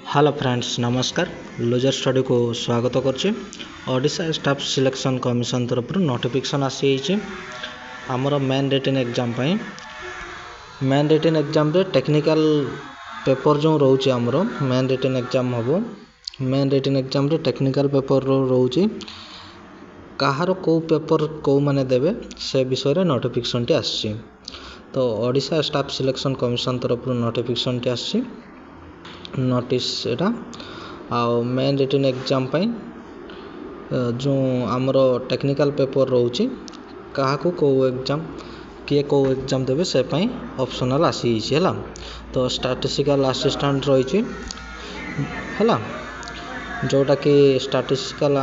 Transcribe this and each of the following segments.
Hello friends नमस्कार लुजर study को स्वागत करछि। ओडिशा स्टाफ सिलेक्शन कमिशन तरफ नोटिफिकेशन आसी आमर main written exam main written exam रे टेक्निकल पेपर जो रोचे आमर मेन रिटन एग्जाम हम मेन रिटन एग्जाम रे टेक्निकल पेपर रोचे कहार को पेपर को माने देवे से विषय नोटिफिकेशन टी आसी। तो ओडिशा स्टाफ सिलेक्शन कमिशन तरफ नोटिफिकेशन टी आसी नोटिस एटा आउ मेन रिटन एग्जाम जो आमर टेक्निकल पेपर रोचे क्या को एग्जाम किए को एग्जाम देवे से ऑप्शनल आसी है। तो स्टैटिस्टिकल असिस्टेंट रही है जोटा कि स्टैटिस्टिकल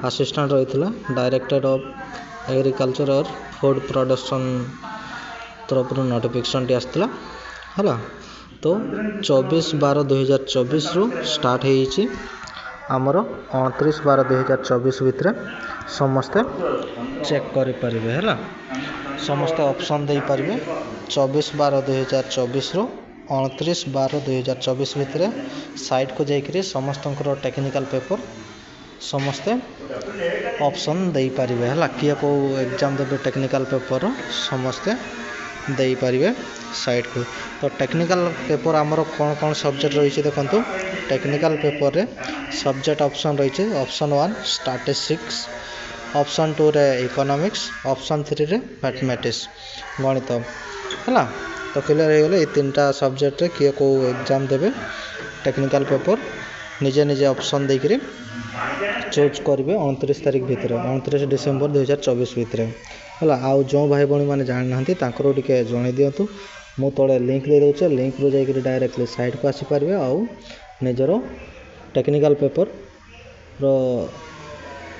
असिस्टेंट रही डायरेक्टर ऑफ एग्रीकल्चर और फूड प्रोडक्शन तरफ नोटिफिकेशन टी आसला है। तो 24/12/2024 रु स्टार्ट होईची आमर 29/12/2024 भितर समस्ते चेक करि परिबे है समस्ते ऑप्शन दे परिबे 24/12/2024 रु 29/12/2024 भितर साइट को जाइकरी समस्त टेक्निकल पेपर समस्ते ऑप्शन दे परिबे है किए को एग्जाम देबे टेक्निकल पेपर समस्ते दे पारिबे साइट को। तो टेक्निकल पेपर आमर कौन कौन सब्जेक्ट रही देखो टेक्निकल पेपर रे सब्जेक्ट ऑप्शन रही ऑप्शन 1 स्टैटिस्टिक्स ऑप्शन 2 रे इकोनॉमिक्स ऑप्शन 3 रे मैथमेटिक्स गणित है। तो क्लियर हो गले ये तीनटा सब्जेक्ट रे किए को एग्जाम देबे टेक्निकल पेपर निजे निजे ऑप्शन देकरी चूज करेंगे 29 तारीख भितर 29 डिसेम्बर 2024 भितर है। आउ जो भाई भाई मैंने जानी ना टे जन दिंतु मु तले लिंक दे दूचे लिंक रू जाकर डायरेक्टली साइट को आसीपारे आउ निजर टेक्निकल पेपर रो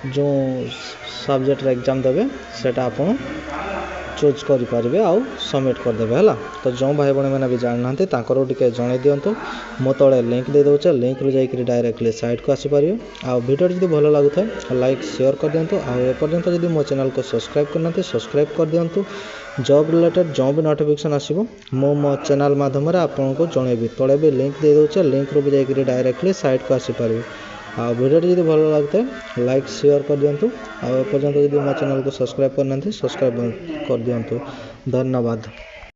जो सब्जेक्ट एग्जाम देवे सेटा आपन चूज करें आउ सबमिट करदे है। तो जो भाई भाई मैंने भी जानी ना टे जन दिंतु मो तले लिंक दे दूचे लिंक रू जाकर डायरेक्टली साइट को आसीपारे आउ वीडियो जब भल लगुता है लाइक शेयर कर दिंतु आपर्यंत जब मो चैनल को सब्सक्राइब करना सब्सक्राइब कर दिंतु जॉब रिलेटेड जो भी नोटिफिकेशन आसो मो चैनल माध्यम आपको जनइबी तले भी लिंक दे दूचे लिंक रू जाकर डायरेक्टली साइट को आसीपारे आ वीडियो जब भल लगता है लाइक शेयर कर दिंतु आपर्यंत जब मो चैनल को सब्सक्राइब करना सब्सक्राइब कर दिंतु। धन्यवाद।